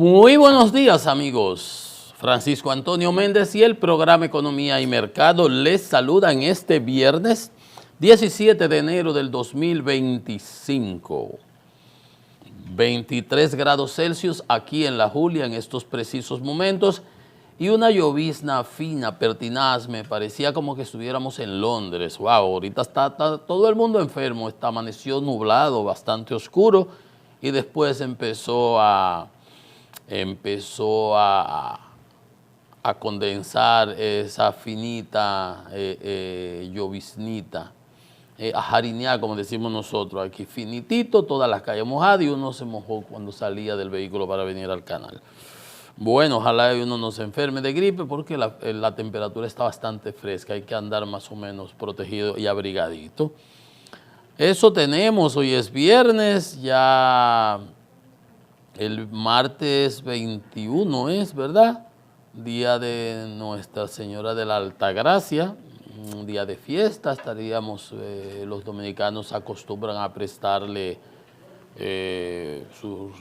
Muy buenos días, amigos. Francisco Antonio Méndez y el programa Economía y Mercado les saludan este viernes 17 de enero del 2025. 23 grados Celsius aquí en La Julia en estos precisos momentos y una llovizna fina, pertinaz, me parecía como que estuviéramos en Londres. Wow, ahorita está todo el mundo enfermo, amaneció nublado, bastante oscuro y después empezó a condensar esa finita lloviznita, a jarinear, como decimos nosotros aquí, finitito, todas las calles mojadas, y uno se mojó cuando salía del vehículo para venir al canal. Bueno, ojalá uno no se enferme de gripe porque la temperatura está bastante fresca, hay que andar más o menos protegido y abrigadito. Eso tenemos, hoy es viernes, ya el martes 21 es, ¿verdad? Día de Nuestra Señora de la Altagracia, un día de fiesta, estaríamos, los dominicanos acostumbran a prestarle su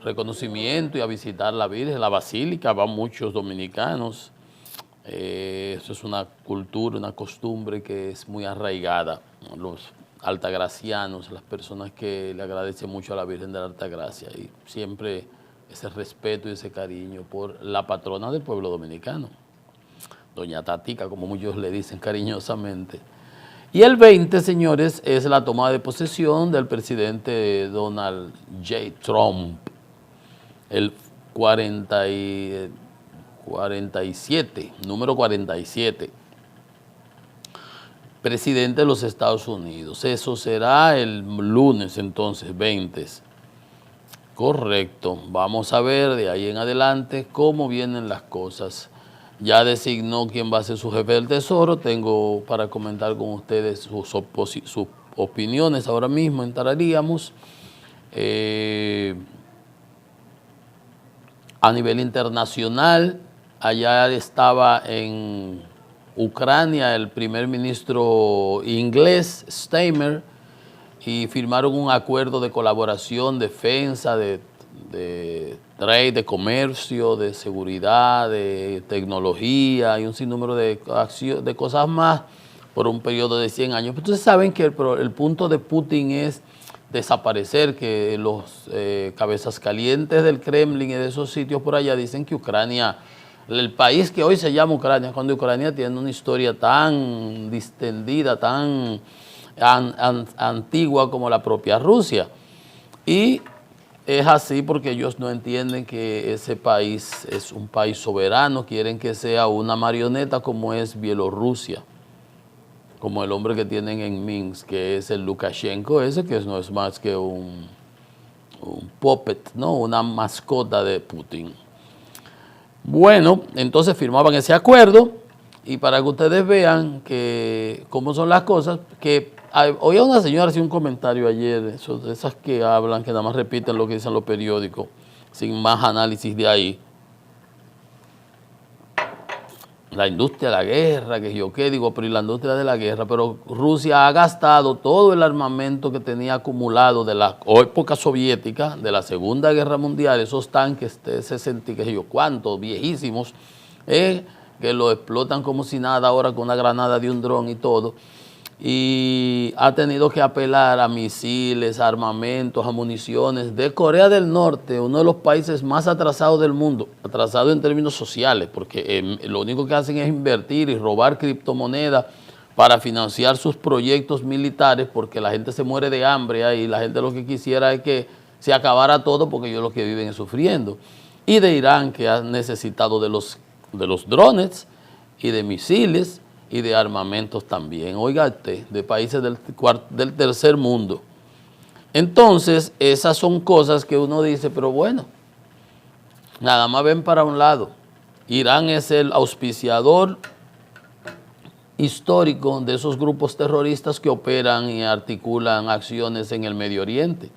reconocimiento y a visitar la Virgen, la Basílica, van muchos dominicanos. Eso es una cultura, una costumbre que es muy arraigada. Los altagracianos, las personas que le agradecen mucho a la Virgen de la Altagracia y siempre ese respeto y ese cariño por la patrona del pueblo dominicano, doña Tatica, como muchos le dicen cariñosamente. Y el 20, señores, es la toma de posesión del presidente Donald J. Trump, el 47, número 47. Presidente de los Estados Unidos. Eso será el lunes entonces, 20. Correcto. Vamos a ver de ahí en adelante cómo vienen las cosas. Ya designó quién va a ser su jefe del Tesoro. Tengo para comentar con ustedes sus opiniones ahora mismo, entraríamos. A nivel internacional, allá estaba en Ucrania el primer ministro inglés, Starmer, y firmaron un acuerdo de colaboración, defensa, de trade, de comercio, de seguridad, de tecnología y un sinnúmero de cosas más por un periodo de 100 años. Ustedes saben que el punto de Putin es desaparecer, que los cabezas calientes del Kremlin y de esos sitios por allá dicen que Ucrania, el país que hoy se llama Ucrania, cuando Ucrania tiene una historia tan distendida, tan antigua como la propia Rusia. Y es así porque ellos no entienden que ese país es un país soberano, quieren que sea una marioneta como es Bielorrusia, como el hombre que tienen en Minsk, que es el Lukashenko ese, que no es más que un puppet, ¿no? Una mascota de Putin. Bueno, entonces firmaban ese acuerdo y para que ustedes vean que cómo son las cosas, que oía una señora hacer un comentario ayer, esas que hablan, que nada más repiten lo que dicen los periódicos, sin más análisis de ahí. La industria de la guerra, que yo qué digo, pero y la industria de la guerra, pero Rusia ha gastado todo el armamento que tenía acumulado de la época soviética, de la Segunda Guerra Mundial, esos tanques de 60, que yo cuántos, viejísimos, que lo explotan como si nada ahora con una granada de un dron y todo, y ha tenido que apelar a misiles, a armamentos, a municiones de Corea del Norte, uno de los países más atrasados del mundo, atrasado en términos sociales, porque lo único que hacen es invertir y robar criptomonedas para financiar sus proyectos militares, porque la gente se muere de hambre ahí, la gente lo que quisiera es que se acabara todo, porque ellos lo que viven es sufriendo. Y de Irán, que ha necesitado de los drones y de misiles, y de armamentos también, oiga usted, de países del tercer mundo. Entonces, esas son cosas que uno dice, pero bueno, nada más ven para un lado. Irán es el auspiciador histórico de esos grupos terroristas que operan y articulan acciones en el Medio Oriente.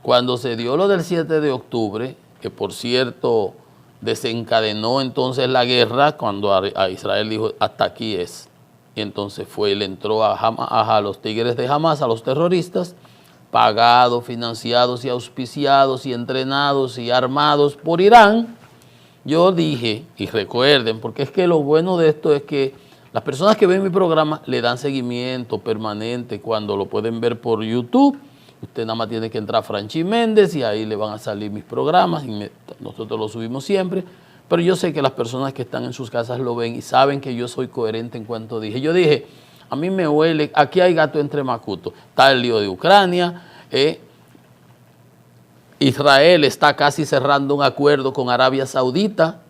Cuando se dio lo del 7 de octubre, que por cierto desencadenó entonces la guerra, cuando a Israel dijo hasta aquí es, y entonces le entró a los tigres de Hamas, a los terroristas, pagados, financiados y auspiciados y entrenados y armados por Irán. Yo dije, y recuerden, porque es que lo bueno de esto es que las personas que ven mi programa le dan seguimiento permanente cuando lo pueden ver por YouTube. Usted nada más tiene que entrar a Franchi Méndez y ahí le van a salir mis programas y nosotros lo subimos siempre. Pero yo sé que las personas que están en sus casas lo ven y saben que yo soy coherente en cuanto dije. Yo dije, a mí me huele, aquí hay gato entre macutos. Está el lío de Ucrania, Israel está casi cerrando un acuerdo con Arabia Saudita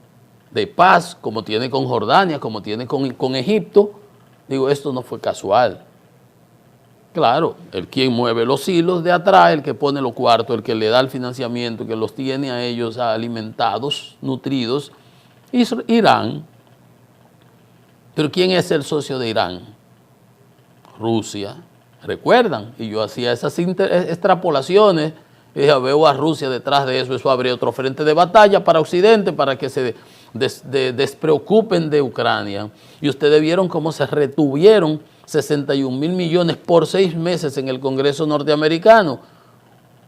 de paz, como tiene con Jordania, como tiene con Egipto. Digo, esto no fue casual. Claro, el quien mueve los hilos de atrás, el que pone los cuartos, el que le da el financiamiento, que los tiene a ellos alimentados, nutridos, es Irán. Pero ¿quién es el socio de Irán? Rusia. ¿Recuerdan? Y yo hacía esas extrapolaciones. Y dije, veo a Rusia detrás de eso habría otro frente de batalla para Occidente, para que se despreocupen de Ucrania. Y ustedes vieron cómo se retuvieron 61.000 millones por 6 meses en el Congreso norteamericano,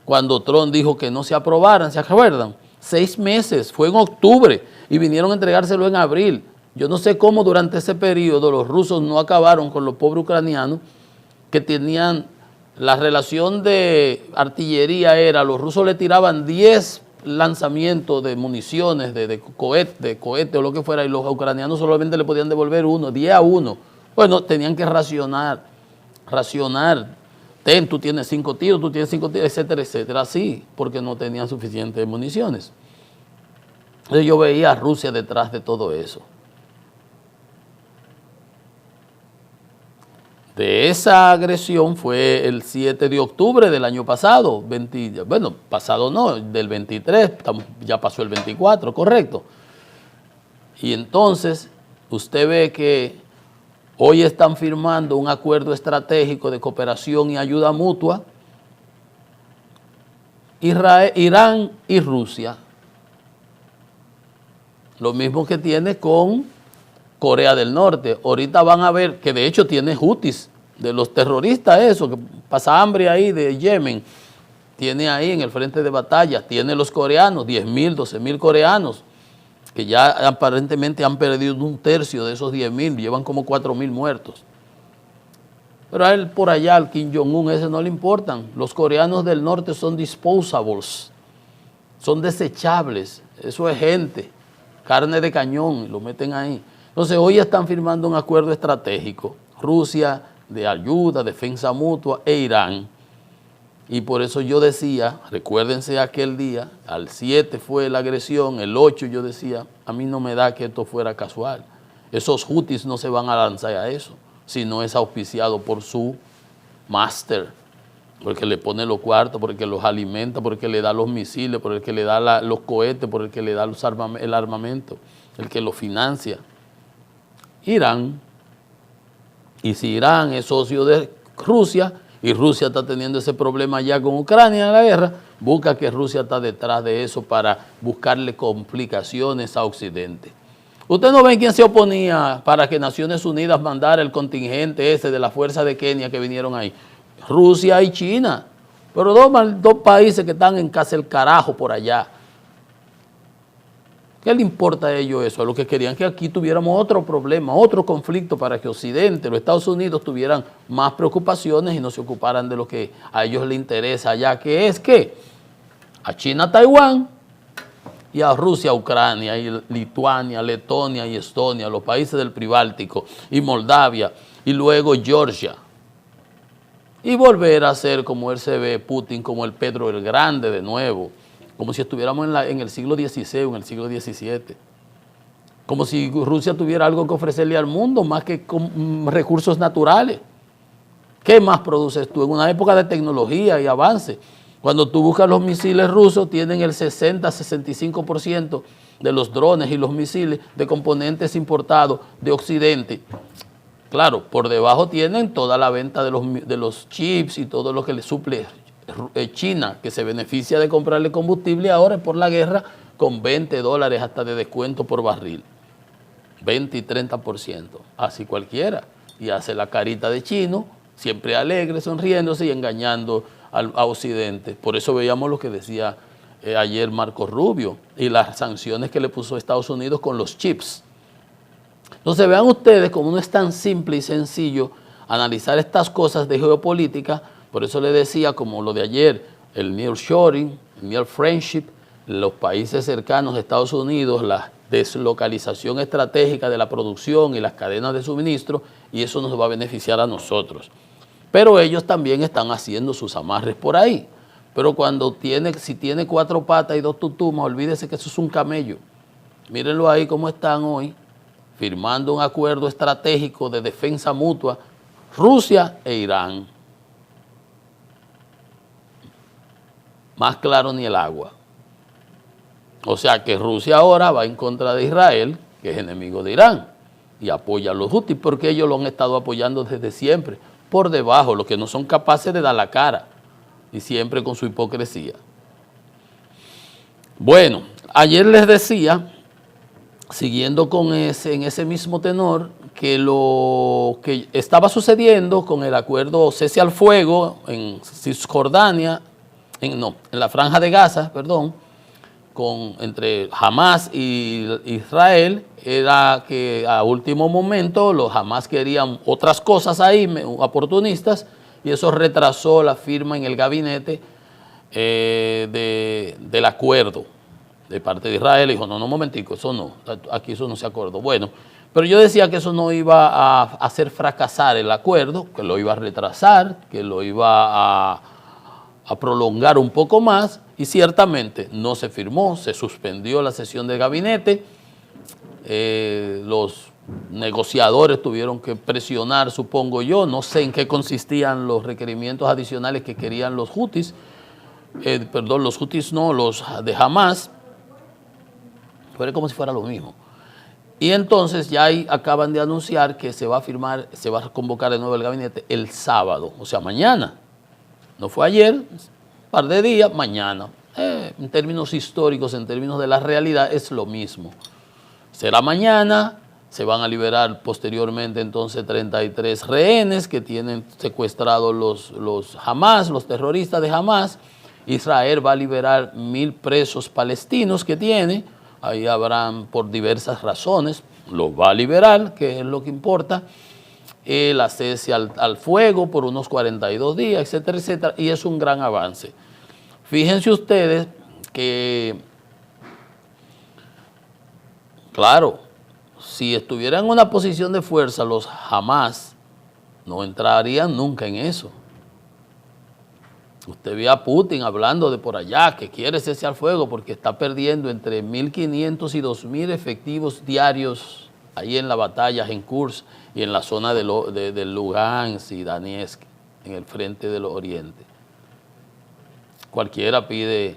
cuando Trump dijo que no se aprobaran, ¿se acuerdan? 6 meses, fue en octubre, y vinieron a entregárselo en abril. Yo no sé cómo durante ese periodo los rusos no acabaron con los pobres ucranianos que tenían. La relación de artillería era, los rusos le tiraban 10 lanzamientos de municiones, de cohete o lo que fuera, y los ucranianos solamente le podían devolver 1, 10 a 1. Bueno, tenían que racionar. Tú tienes 5 tiros, tú tienes 5 tiros, etcétera, etcétera, así, porque no tenían suficientes municiones. Entonces yo veía a Rusia detrás de todo eso. De esa agresión fue el 7 de octubre del año pasado, pasado no, del 23, ya pasó el 24, correcto. Y entonces usted ve que hoy están firmando un acuerdo estratégico de cooperación y ayuda mutua, Irán y Rusia. Lo mismo que tiene con Corea del Norte. Ahorita van a ver que de hecho tiene Houthis, de los terroristas, eso, que pasa hambre ahí de Yemen. Tiene ahí en el frente de batalla, tiene los coreanos, 10.000, 12.000 coreanos, que ya aparentemente han perdido 1/3 de esos 10.000, llevan como 4.000 muertos. Pero a él por allá, al Kim Jong-un, ese no le importan. Los coreanos del norte son disposables, son desechables, eso es gente, carne de cañón, lo meten ahí. Entonces hoy están firmando un acuerdo estratégico, Rusia de ayuda, defensa mutua e Irán. Y por eso yo decía, recuérdense aquel día, al 7 fue la agresión, el 8 yo decía, a mí no me da que esto fuera casual. Esos Houthis no se van a lanzar a eso, si no es auspiciado por su máster, porque le pone los cuartos, porque los alimenta, porque le da los misiles, por el que le da los cohetes, por el que le da el armamento, el que lo financia. Irán. Y si Irán es socio de Rusia y Rusia está teniendo ese problema ya con Ucrania en la guerra, busca que Rusia está detrás de eso para buscarle complicaciones a Occidente. Usted no ven quién se oponía para que Naciones Unidas mandara el contingente ese de la fuerza de Kenia que vinieron ahí. Rusia y China, pero dos países que están en casa el carajo por allá. ¿Qué le importa a ellos eso? A lo que querían que aquí tuviéramos otro problema, otro conflicto para que Occidente, los Estados Unidos tuvieran más preocupaciones y no se ocuparan de lo que a ellos les interesa allá, que es que a China, Taiwán y a Rusia, Ucrania y Lituania, Letonia y Estonia, los países del Pribáltico y Moldavia y luego Georgia. Y volver a ser como él se ve, Putin, como el Pedro el Grande de nuevo. Como si estuviéramos en el siglo XVI o en el siglo XVII. Como si Rusia tuviera algo que ofrecerle al mundo más que con recursos naturales. ¿Qué más produces tú? En una época de tecnología y avance, cuando tú buscas los misiles rusos, tienen el 60-65% de los drones y los misiles de componentes importados de Occidente. Claro, por debajo tienen toda la venta de los chips y todo lo que le suple China, que se beneficia de comprarle combustible ahora por la guerra con $20 hasta de descuento por barril. 20 y 30%, así cualquiera. Y hace la carita de chino, siempre alegre, sonriéndose y engañando a Occidente. Por eso veíamos lo que decía ayer Marco Rubio y las sanciones que le puso Estados Unidos con los chips. Entonces vean ustedes cómo no es tan simple y sencillo analizar estas cosas de geopolítica. Por eso les decía, como lo de ayer, el nearshoring, el near friendship, los países cercanos a Estados Unidos, la deslocalización estratégica de la producción y las cadenas de suministro, y eso nos va a beneficiar a nosotros. Pero ellos también están haciendo sus amarres por ahí. Pero si tiene 4 patas y 2 tutumas, olvídese que eso es un camello. Mírenlo ahí cómo están hoy, firmando un acuerdo estratégico de defensa mutua, Rusia e Irán. Más claro ni el agua. O sea que Rusia ahora va en contra de Israel, que es enemigo de Irán, y apoya a los Houthis, porque ellos lo han estado apoyando desde siempre, por debajo, los que no son capaces de dar la cara, y siempre con su hipocresía. Bueno, ayer les decía, siguiendo en ese mismo tenor, que lo que estaba sucediendo con el acuerdo cese al fuego en Cisjordania, en la Franja de Gaza, perdón, entre Hamas y Israel, era que a último momento los Hamas querían otras cosas ahí, oportunistas, y eso retrasó la firma en el gabinete del acuerdo de parte de Israel. Dijo, no, un momentico, eso no, aquí eso no se acordó. Bueno, pero yo decía que eso no iba a hacer fracasar el acuerdo, que lo iba a retrasar, que lo iba a prolongar un poco más, y ciertamente no se firmó, se suspendió la sesión del gabinete, los negociadores tuvieron que presionar, supongo yo, no sé en qué consistían los requerimientos adicionales que querían los Houthis, los Houthis no, los de Hamas, fue como si fuera lo mismo. Y entonces ya ahí acaban de anunciar que se va a convocar de nuevo el gabinete el sábado, o sea, mañana. No fue ayer, un par de días, mañana. En términos históricos, en términos de la realidad, es lo mismo. Será mañana, se van a liberar posteriormente entonces 33 rehenes que tienen secuestrados los Hamas, los terroristas de Hamas. Israel va a liberar 1000 presos palestinos que tiene. Ahí habrán por diversas razones, los va a liberar, que es lo que importa. El cese al fuego por unos 42 días, etcétera, etcétera, y es un gran avance. Fíjense ustedes que, claro, si estuvieran en una posición de fuerza, los Hamas no entrarían nunca en eso. Usted ve a Putin hablando de por allá, que quiere cese al fuego porque está perdiendo entre 1.500 y 2.000 efectivos diarios ahí en las batallas en Kursk y en la zona de Lugansk y Donetsk, en el frente del oriente. Cualquiera pide,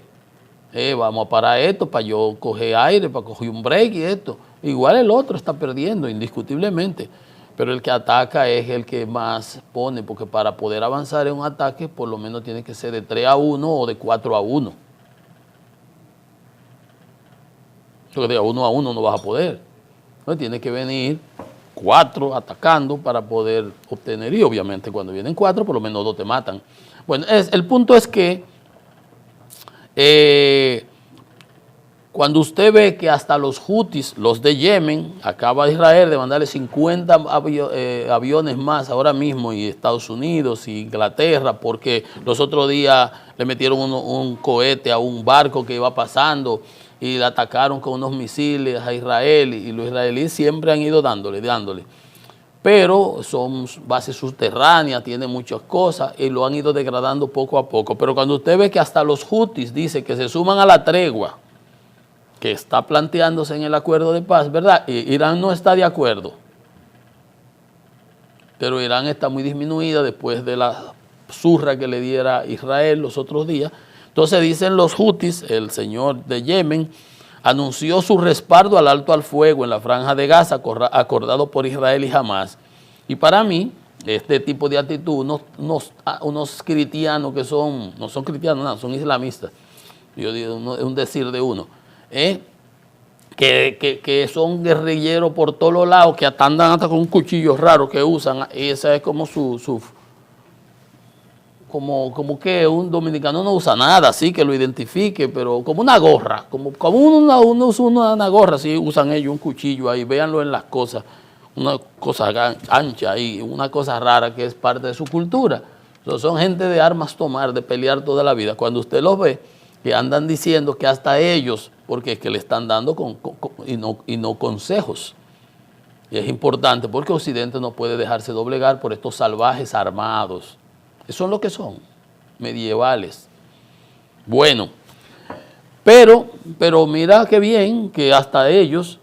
vamos a parar esto para yo coger aire, para coger un break y esto. Igual el otro está perdiendo, indiscutiblemente. Pero el que ataca es el que más pone, porque para poder avanzar en un ataque, por lo menos tiene que ser de 3-1 o de 4-1. Porque de 1-1 no vas a poder. Entonces tiene que venir 4 atacando para poder obtener, y obviamente cuando vienen 4, por lo menos 2 te matan. Bueno, el punto es que cuando usted ve que hasta los Houthis, los de Yemen, acaba Israel de mandarle 50 aviones más ahora mismo, y Estados Unidos y Inglaterra, porque los otros días le metieron un cohete a un barco que iba pasando y le atacaron con unos misiles a Israel, y los israelíes siempre han ido dándole. Pero son bases subterráneas, tienen muchas cosas y lo han ido degradando poco a poco. Pero cuando usted ve que hasta los Houthis dice que se suman a la tregua que está planteándose en el acuerdo de paz, ¿verdad? Irán no está de acuerdo, pero Irán está muy disminuida después de la zurra que le diera Israel los otros días. Entonces dicen los Houthis, el señor de Yemen anunció su respaldo al alto al fuego en la Franja de Gaza acordado por Israel y Hamas. Y para mí, este tipo de actitud, unos cristianos que no son cristianos, no, son islamistas, yo digo, es un decir de uno, que son guerrilleros por todos los lados, que andan hasta con un cuchillo raro que usan, y esa es como como que un dominicano no usa nada así que lo identifique, pero como una gorra, como uno usa una gorra, así usan ellos un cuchillo ahí, véanlo en las cosas, una cosa ancha ahí, una cosa rara que es parte de su cultura. Son gente de armas tomar, de pelear toda la vida. Cuando usted los ve, que andan diciendo que hasta ellos, porque es que le están dando y no consejos. Y es importante porque Occidente no puede dejarse doblegar por estos salvajes armados. Eso son lo que son, medievales. Bueno, pero mira qué bien que hasta ellos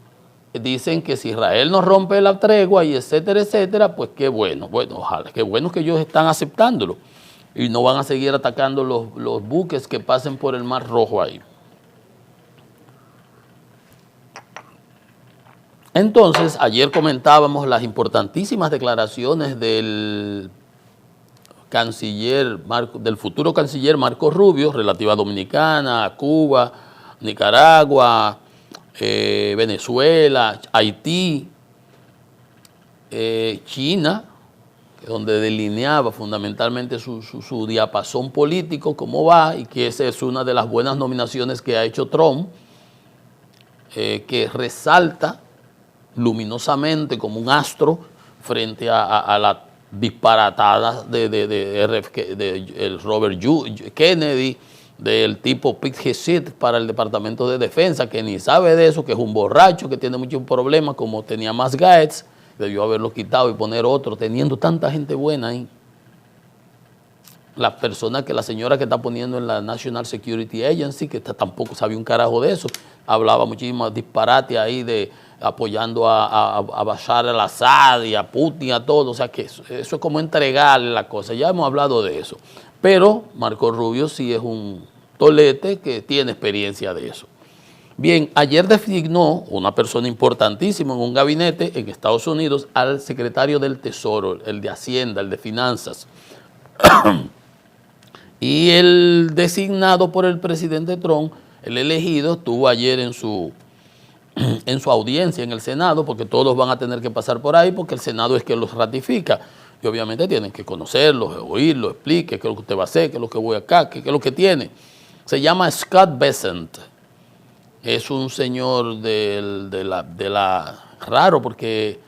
dicen que si Israel no rompe la tregua y etcétera, pues qué bueno. Bueno, ojalá, qué bueno que ellos están aceptándolo y no van a seguir atacando los buques que pasen por el Mar Rojo ahí. Entonces, ayer comentábamos las importantísimas declaraciones del del futuro canciller Marco Rubio, relativa a Dominicana, a Cuba, Nicaragua, Venezuela, Haití, China, donde delineaba fundamentalmente su diapasón político, cómo va, y que esa es una de las buenas nominaciones que ha hecho Trump, que resalta luminosamente como un astro frente a la disparatada de Robert Kennedy, del tipo Pete Hegseth para el Departamento de Defensa, que ni sabe de eso, que es un borracho, que tiene muchos problemas, como tenía más Gaetz, debió haberlo quitado y poner otro, teniendo tanta gente buena ahí. La señora que está poniendo en la National Security Agency, que tampoco sabía un carajo de eso, hablaba muchísimo disparate ahí apoyando a Bashar al-Assad y a Putin, a todo, o sea que eso es como entregarle la cosa, ya hemos hablado de eso. Pero Marco Rubio sí es un tolete que tiene experiencia de eso. Bien, ayer designó una persona importantísima en un gabinete en Estados Unidos al secretario del Tesoro, el de Hacienda, el de Finanzas. Y el designado por el presidente Trump, el elegido, estuvo ayer en su audiencia en el Senado, porque todos van a tener que pasar por ahí, porque el Senado es que los ratifica. Y obviamente tienen que conocerlos, oírlos, explique qué es lo que usted va a hacer, qué es lo que voy acá, qué es lo que tiene. Se llama Scott Bessent. Es un señor raro, porque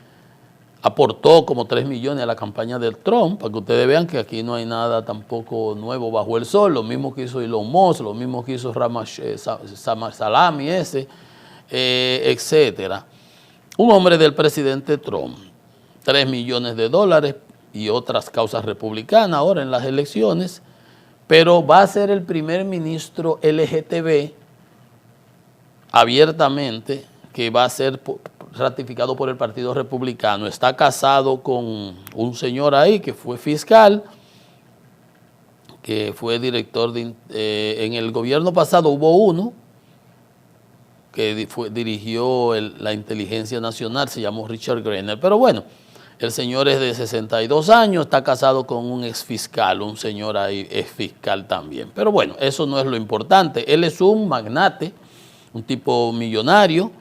aportó como 3 millones a la campaña del Trump, para que ustedes vean que aquí no hay nada tampoco nuevo bajo el sol, lo mismo que hizo Elon Musk, lo mismo que hizo Salami etcétera. Un hombre del presidente Trump, 3 millones de dólares y otras causas republicanas ahora en las elecciones, pero va a ser el primer ministro LGTB abiertamente que va a ser ratificado por el Partido Republicano. Está casado con un señor ahí que fue fiscal, que fue director en el gobierno pasado hubo uno que dirigió la inteligencia nacional, se llamó Richard Greiner, pero bueno, el señor es de 62 años, está casado con un exfiscal, un señor ahí exfiscal también, pero bueno, eso no es lo importante. Él es un magnate, un tipo millonario,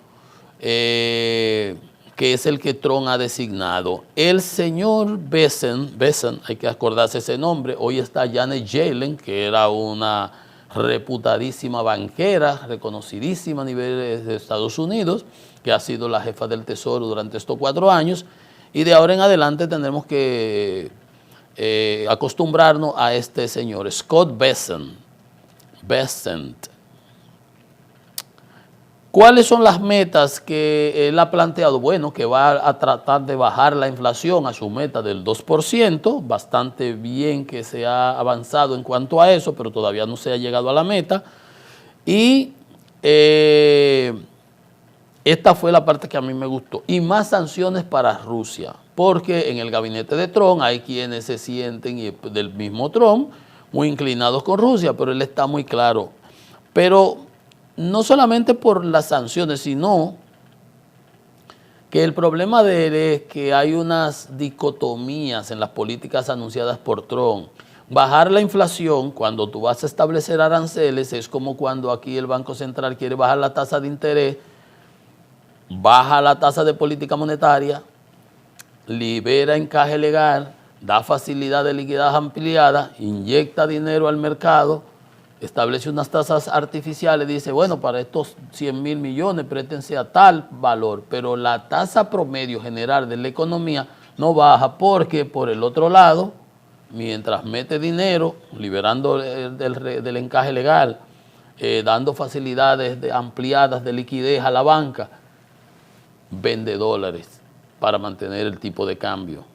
que es el que Trump ha designado. El señor Bessent, hay que acordarse ese nombre, hoy está Janet Yellen, que era una reputadísima banquera, reconocidísima a nivel de Estados Unidos, que ha sido la jefa del Tesoro durante estos 4 años, y de ahora en adelante tendremos que acostumbrarnos a este señor, Scott Bessent. ¿Cuáles son las metas que él ha planteado? Bueno, que va a tratar de bajar la inflación a su meta del 2%, bastante bien que se ha avanzado en cuanto a eso, pero todavía no se ha llegado a la meta. Y esta fue la parte que a mí me gustó. Y más sanciones para Rusia, porque en el gabinete de Trump hay quienes se sienten, y del mismo Trump, muy inclinados con Rusia, pero él está muy claro. Pero no solamente por las sanciones, sino que el problema de él es que hay unas dicotomías en las políticas anunciadas por Trump. Bajar la inflación, cuando tú vas a establecer aranceles, es como cuando aquí el Banco Central quiere bajar la tasa de interés, baja la tasa de política monetaria, libera encaje legal, da facilidad de liquidez ampliada, inyecta dinero al mercado, establece unas tasas artificiales, dice, bueno, para estos 100.000 millones préstense a tal valor, pero la tasa promedio general de la economía no baja porque por el otro lado, mientras mete dinero, liberando del encaje legal, dando facilidades ampliadas de liquidez a la banca, vende dólares para mantener el tipo de cambio,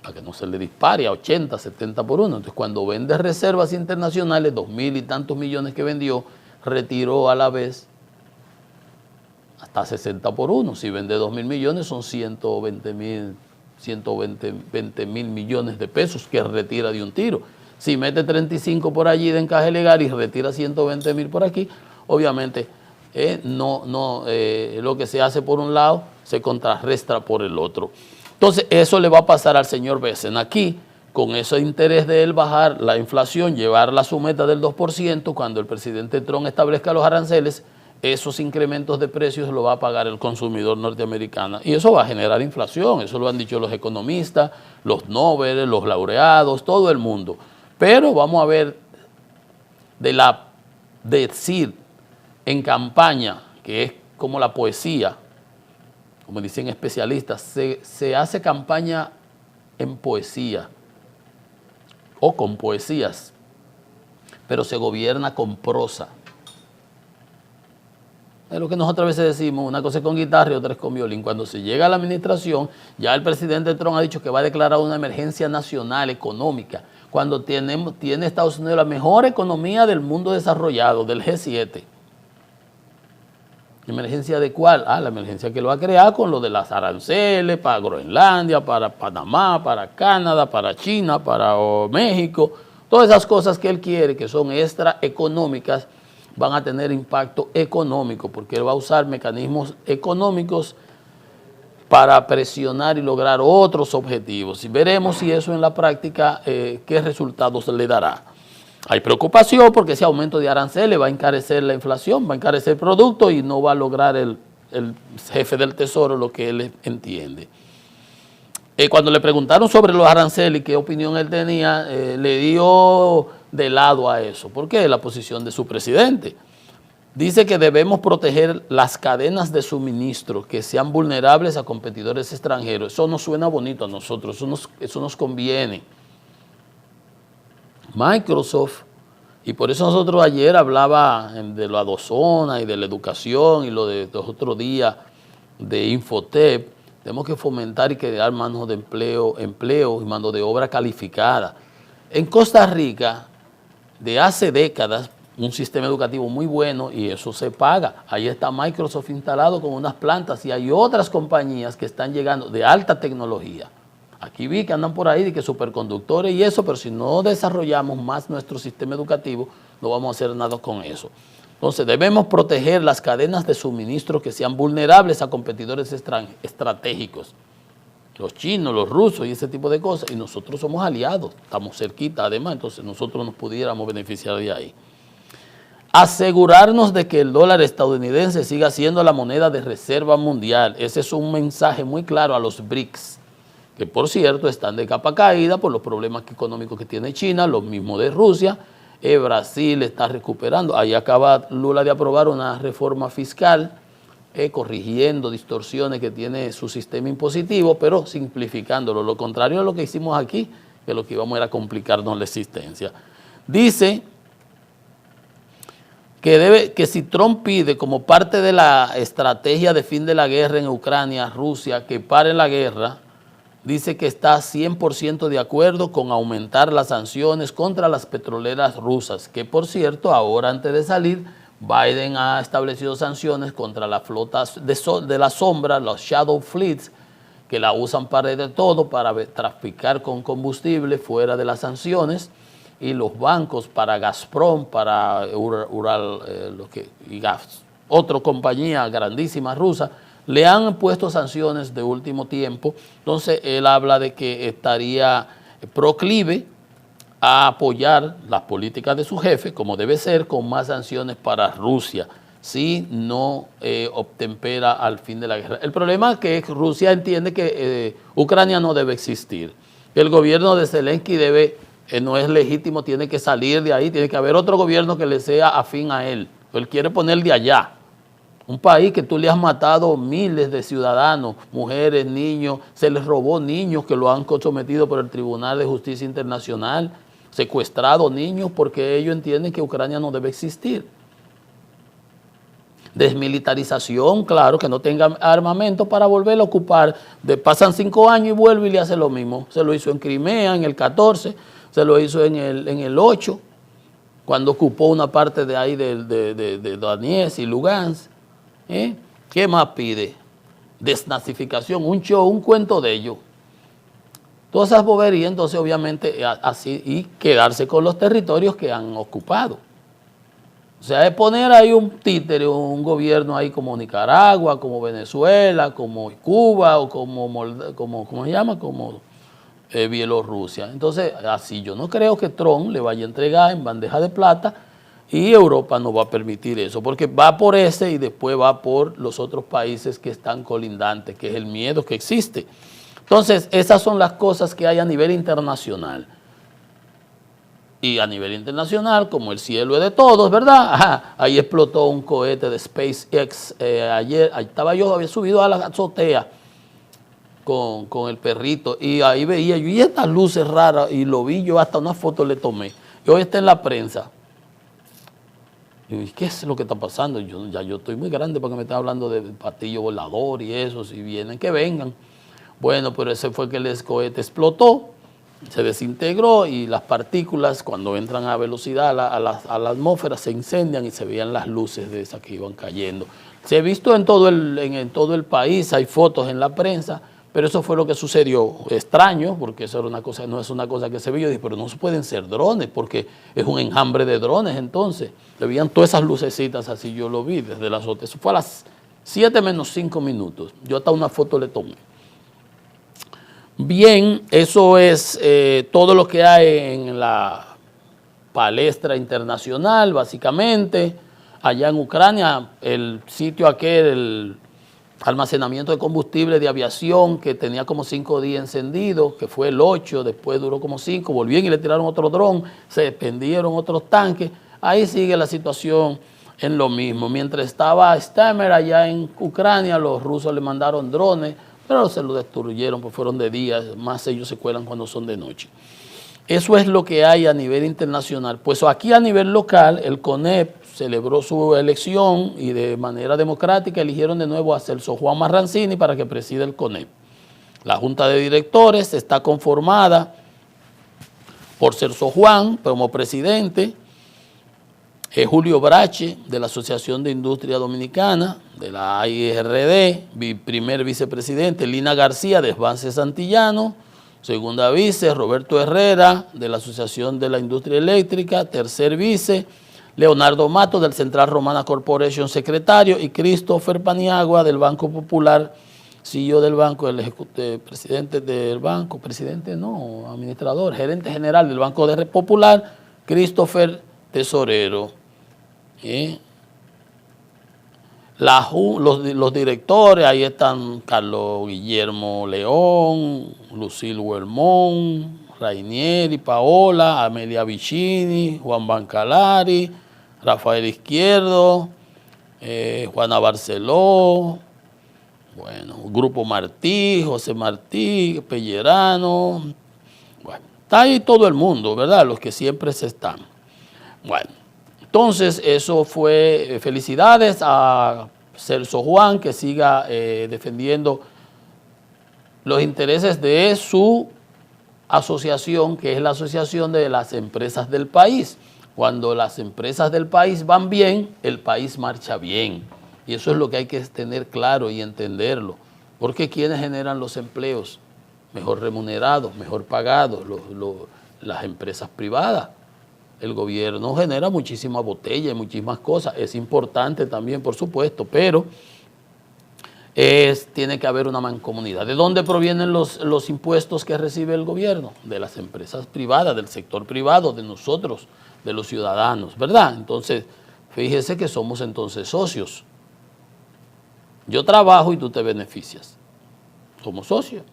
para que no se le dispare a 80, 70 por uno. Entonces, cuando vende reservas internacionales, 2.000 y tantos millones que vendió, retiró a la vez hasta 60 por uno. Si vende 2.000 millones, son 120.000 millones de pesos que retira de un tiro. Si mete 35 por allí de encaje legal y retira 120.000 por aquí, obviamente lo que se hace por un lado se contrarresta por el otro. Entonces, eso le va a pasar al señor Bessent aquí, con ese interés de él bajar la inflación, llevarla a su meta del 2%, cuando el presidente Trump establezca los aranceles, esos incrementos de precios lo va a pagar el consumidor norteamericano. Y eso va a generar inflación, eso lo han dicho los economistas, los Nobel, los laureados, todo el mundo. Pero vamos a ver decir en campaña, que es como la poesía, como dicen especialistas, se hace campaña en poesía o con poesías, pero se gobierna con prosa. Es lo que nosotros a veces decimos, una cosa es con guitarra y otra es con violín. Cuando se llega a la administración, ya el presidente Trump ha dicho que va a declarar una emergencia nacional económica, cuando tiene Estados Unidos la mejor economía del mundo desarrollado, del G7. ¿Emergencia de cuál? La emergencia que lo va a crear con lo de las aranceles para Groenlandia, para Panamá, para Canadá, para China, para México. Todas esas cosas que él quiere, que son extraeconómicas, van a tener impacto económico, porque él va a usar mecanismos económicos para presionar y lograr otros objetivos. Y veremos si eso en la práctica, qué resultados le dará. Hay preocupación porque ese aumento de aranceles va a encarecer la inflación, va a encarecer el producto y no va a lograr el jefe del Tesoro lo que él entiende. Cuando le preguntaron sobre los aranceles y qué opinión él tenía, le dio de lado a eso. ¿Por qué? La posición de su presidente. Dice que debemos proteger las cadenas de suministro que sean vulnerables a competidores extranjeros. Eso nos suena bonito a nosotros, eso nos conviene. Microsoft, y por eso nosotros ayer hablaba de la adozona y de la educación y lo de los otros días de Infotep, tenemos que fomentar y crear manos de empleo y mano de obra calificada. En Costa Rica, de hace décadas, un sistema educativo muy bueno y eso se paga. Ahí está Microsoft instalado con unas plantas y hay otras compañías que están llegando de alta tecnología. Aquí vi que andan por ahí de que superconductores y eso, pero si no desarrollamos más nuestro sistema educativo, no vamos a hacer nada con eso. Entonces debemos proteger las cadenas de suministro que sean vulnerables a competidores estratégicos. Los chinos, los rusos y ese tipo de cosas. Y nosotros somos aliados, estamos cerquita además, entonces nosotros nos pudiéramos beneficiar de ahí. Asegurarnos de que el dólar estadounidense siga siendo la moneda de reserva mundial. Ese es un mensaje muy claro a los BRICS, que por cierto están de capa caída por los problemas económicos que tiene China, lo mismo de Rusia. Brasil está recuperando. Ahí acaba Lula de aprobar una reforma fiscal, corrigiendo distorsiones que tiene su sistema impositivo, pero simplificándolo. Lo contrario a lo que hicimos aquí, que lo que íbamos era complicarnos la existencia. Dice que si Trump pide como parte de la estrategia de fin de la guerra en Ucrania, Rusia, que pare la guerra, dice que está 100% de acuerdo con aumentar las sanciones contra las petroleras rusas, que por cierto, ahora antes de salir, Biden ha establecido sanciones contra las flotas de la sombra, los shadow fleets, que la usan para de todo, para traficar con combustible fuera de las sanciones, y los bancos para Gazprom, para Ural, y gas, otra compañía grandísima rusa, le han puesto sanciones de último tiempo. Entonces él habla de que estaría proclive a apoyar las políticas de su jefe, como debe ser, con más sanciones para Rusia. si no obtempera al fin de la guerra. El problema es que Rusia entiende que Ucrania no debe existir, que el gobierno de Zelensky no es legítimo, tiene que salir de ahí, tiene que haber otro gobierno que le sea afín a él. Él quiere poner de allá. Un país que tú le has matado miles de ciudadanos, mujeres, niños, se les robó niños que lo han sometido por el Tribunal de Justicia Internacional, secuestrado niños porque ellos entienden que Ucrania no debe existir. Desmilitarización, claro, que no tenga armamento para volver a ocupar. Pasan 5 años y vuelve y le hace lo mismo. Se lo hizo en Crimea en el 14, se lo hizo en el 8, cuando ocupó una parte de ahí de Donetsk y Lugansk. ¿Qué más pide? Desnazificación, un show, un cuento de ellos. Todas esas boberías, entonces obviamente así, y quedarse con los territorios que han ocupado. O sea, es poner ahí un títere, un gobierno ahí como Nicaragua, como Venezuela, como Cuba o ¿cómo se llama? Como Bielorrusia. Entonces, así yo no creo que Trump le vaya a entregar en bandeja de plata y Europa no va a permitir eso, porque va por ese y después va por los otros países que están colindantes, que es el miedo que existe. Entonces, esas son las cosas que hay a nivel internacional. Y a nivel internacional, como el cielo es de todos, ¿verdad? Ajá, ahí explotó un cohete de SpaceX. Ayer estaba yo, había subido a la azotea con el perrito y ahí veía yo, y estas luces raras, y lo vi yo, hasta una foto le tomé. Y hoy está en la prensa. Y ¿qué es lo que está pasando? Yo estoy muy grande para que me estén hablando de platillo volador y eso, si vienen, que vengan. Bueno, pero ese fue que el cohete explotó, se desintegró y las partículas cuando entran a velocidad a la atmósfera se incendian y se veían las luces de esas que iban cayendo. Se ha visto en todo el país, hay fotos en la prensa, pero eso fue lo que sucedió. Extraño, porque eso era una cosa, no es una cosa que se vio. Yo dije, pero no se pueden ser drones, porque es un enjambre de drones entonces. Le veían todas esas lucecitas así, yo lo vi desde las otras. Eso fue a las 7 menos 5 minutos. Yo hasta una foto le tomé. Bien, eso es todo lo que hay en la palestra internacional, básicamente. Allá en Ucrania, el sitio aquel, el almacenamiento de combustible de aviación que tenía como 5 días encendido, que fue el 8, después duró como 5, volvieron y le tiraron otro dron, se desprendieron otros tanques. Ahí sigue la situación en lo mismo. Mientras estaba Stammer allá en Ucrania, los rusos le mandaron drones, pero se lo destruyeron, pues fueron de día, más ellos se cuelan cuando son de noche. Eso es lo que hay a nivel internacional. Pues aquí a nivel local, el CONEP celebró su elección y de manera democrática eligieron de nuevo a Celso Juan Marrancini para que presida el CONEP. La Junta de Directores está conformada por Celso Juan como presidente, Julio Brache, de la Asociación de Industria Dominicana, de la AIRD, primer vicepresidente, Lina García, de Esvance Santillano, segunda vice, Roberto Herrera, de la Asociación de la Industria Eléctrica, tercer vice, Leonardo Mato, del Central Romana Corporation, secretario, y Christopher Paniagua, del Banco Popular, CEO del banco, el presidente del banco, administrador, gerente general del Banco Popular, Christopher Tesorero. Los directores, ahí están Carlos Guillermo León, Lucille Huermón, Rainieri, Paola, Amelia Vicini, Juan Bancalari, Rafael Izquierdo, Juana Barceló, bueno, Grupo Martí, José Martí, Pellerano, bueno, está ahí todo el mundo, ¿verdad? Los que siempre se están. Bueno. Entonces, eso fue felicidades a Celso Juan, que siga defendiendo los intereses de su asociación, que es la Asociación de las Empresas del País. Cuando las empresas del país van bien, el país marcha bien. Y eso es lo que hay que tener claro y entenderlo. Porque ¿quiénes generan los empleos? Mejor remunerados, mejor pagados, las empresas privadas. El gobierno genera muchísimas botellas y muchísimas cosas. Es importante también, por supuesto, pero tiene que haber una mancomunidad. ¿De dónde provienen los impuestos que recibe el gobierno? De las empresas privadas, del sector privado, de nosotros, de los ciudadanos, ¿verdad? Entonces, fíjese que somos entonces socios. Yo trabajo y tú te beneficias. Somos socios.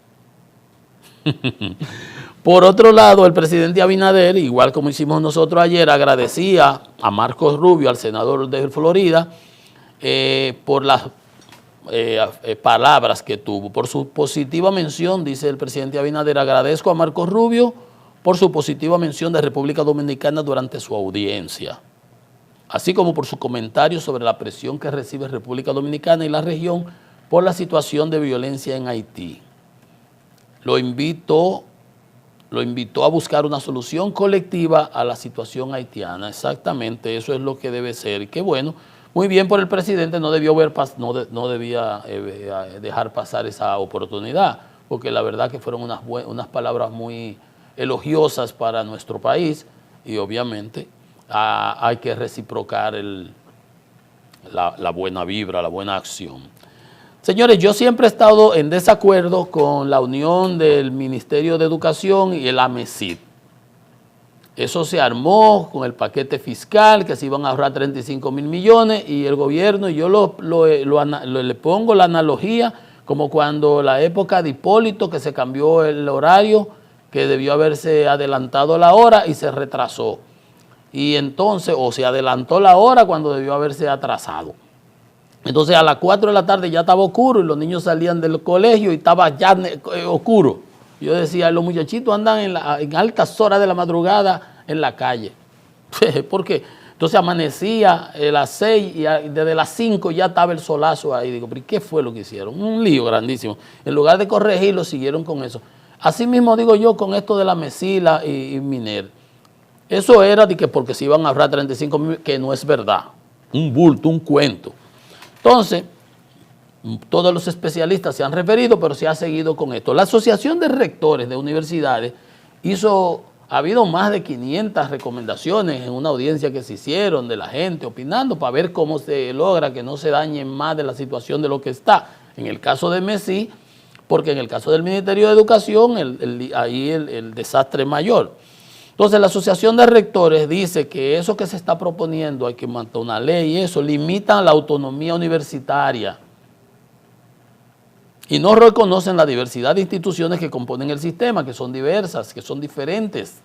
Por otro lado, el presidente Abinader, igual como hicimos nosotros ayer, agradecía a Marcos Rubio, al senador de Florida, por las palabras que tuvo, por su positiva mención, dice el presidente Abinader. Agradezco a Marcos Rubio por su positiva mención de República Dominicana durante su audiencia, así como por su comentario sobre la presión que recibe República Dominicana y la región por la situación de violencia en Haití. Lo invitó a buscar una solución colectiva a la situación haitiana. Exactamente, eso es lo que debe ser. Y qué bueno, muy bien por el presidente, no debía dejar pasar esa oportunidad, porque la verdad que fueron unas palabras muy elogiosas para nuestro país y obviamente hay que reciprocar la buena vibra, la buena acción. Señores, yo siempre he estado en desacuerdo con la unión del Ministerio de Educación y el AMESID. Eso se armó con el paquete fiscal, que se iban a ahorrar 35 mil millones, y el gobierno, y yo le pongo la analogía como cuando la época de Hipólito, que se cambió el horario, que debió haberse adelantado la hora y se retrasó. Y entonces, o se adelantó la hora cuando debió haberse atrasado. Entonces a las 4 de la tarde ya estaba oscuro y los niños salían del colegio y estaba ya oscuro. Yo decía, los muchachitos andan en altas horas de la madrugada en la calle. ¿Por qué? Entonces amanecía a las 6 y desde las 5 ya estaba el solazo ahí. Digo, ¿pero qué fue lo que hicieron? Un lío grandísimo. En lugar de corregirlo, siguieron con eso. Así mismo digo yo con esto de la Mesila y Miner. Eso era de que porque se iban a ahorrar 35 mil, que no es verdad. Un bulto, un cuento. Entonces, todos los especialistas se han referido, pero se ha seguido con esto. La Asociación de Rectores de Universidades ha habido más de 500 recomendaciones en una audiencia que se hicieron de la gente opinando para ver cómo se logra que no se dañe más de la situación de lo que está. En el caso de MESI, porque en el caso del Ministerio de Educación, ahí el desastre es mayor. Entonces, la Asociación de Rectores dice que eso que se está proponiendo, hay que montar una ley y eso, limita la autonomía universitaria y no reconocen la diversidad de instituciones que componen el sistema, que son diversas, que son diferentes.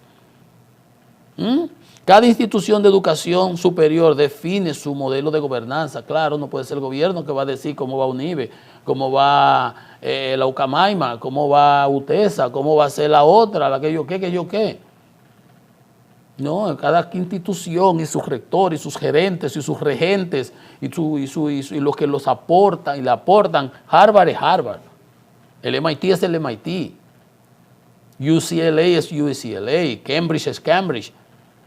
Cada institución de educación superior define su modelo de gobernanza. Claro, no puede ser el gobierno que va a decir cómo va UNIBE, cómo va la UCAMAIMA, cómo va UTESA, cómo va a ser la otra, la que yo qué. No, cada institución y sus rectores, y sus gerentes, y sus regentes, y los que los aportan y le aportan. Harvard es Harvard, el MIT es el MIT, UCLA es UCLA, Cambridge es Cambridge,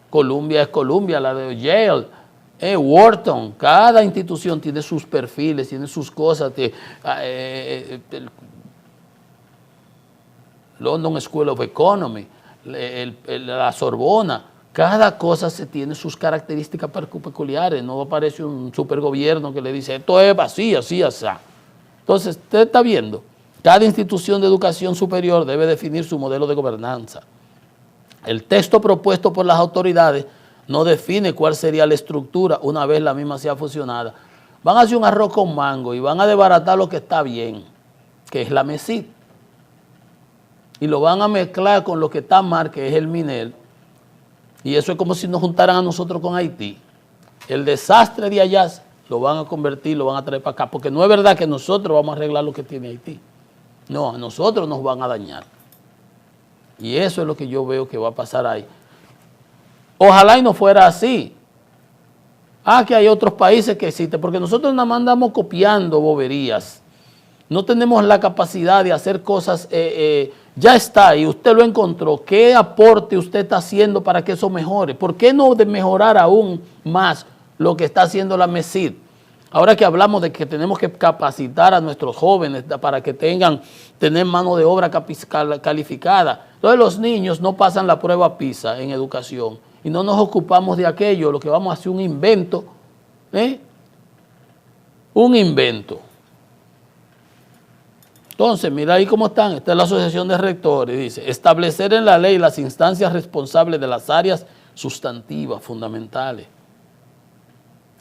Columbia es Columbia, la de Yale, Wharton. Cada institución tiene sus perfiles, tiene sus cosas. London School of Economy, la Sorbona. Cada cosa tiene sus características peculiares. No aparece un supergobierno que le dice, esto es así, así, así. Entonces, usted está viendo, cada institución de educación superior debe definir su modelo de gobernanza. El texto propuesto por las autoridades no define cuál sería la estructura una vez la misma sea fusionada. Van a hacer un arroz con mango y van a desbaratar lo que está bien, que es la MESID. Y lo van a mezclar con lo que está mal, que es el MINER. Y eso es como si nos juntaran a nosotros con Haití. El desastre de allá lo van a convertir, lo van a traer para acá, porque no es verdad que nosotros vamos a arreglar lo que tiene Haití. No, a nosotros nos van a dañar. Y eso es lo que yo veo que va a pasar ahí. Ojalá y no fuera así. Que hay otros países que existen, porque nosotros nada más andamos copiando boberías. No tenemos la capacidad de hacer cosas, ya está ahí, usted lo encontró. ¿Qué aporte usted está haciendo para que eso mejore? ¿Por qué no de mejorar aún más lo que está haciendo la MESID? Ahora que hablamos de que tenemos que capacitar a nuestros jóvenes para que tener mano de obra calificada. Entonces los niños no pasan la prueba PISA en educación y no nos ocupamos de aquello, lo que vamos a hacer un invento, un invento. Entonces, mira ahí cómo están. Esta es la Asociación de Rectores. Dice, establecer en la ley las instancias responsables de las áreas sustantivas fundamentales.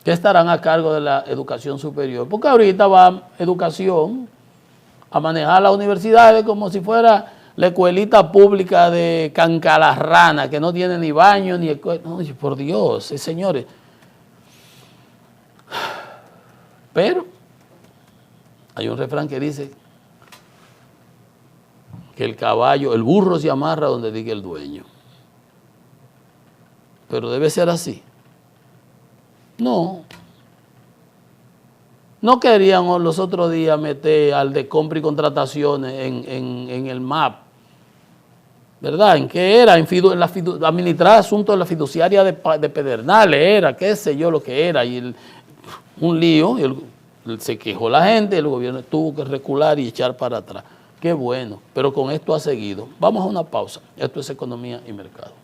que estarán a cargo de la educación superior. Porque ahorita va educación a manejar las universidades como si fuera la escuelita pública de Cancalarrana, que no tiene ni baño, ni escuela. No, por Dios, señores. Pero hay un refrán que dice que el burro se amarra donde diga el dueño. Pero debe ser así. No. No querían los otros días meter al de compra y contrataciones en el MAP, ¿verdad? ¿En qué era? Administrar asuntos de la fiduciaria de Pedernales era, qué sé yo lo que era, y un lío, se quejó la gente, el gobierno tuvo que recular y echar para atrás. Qué bueno, pero con esto ha seguido. Vamos a una pausa. Esto es Economía y Mercado.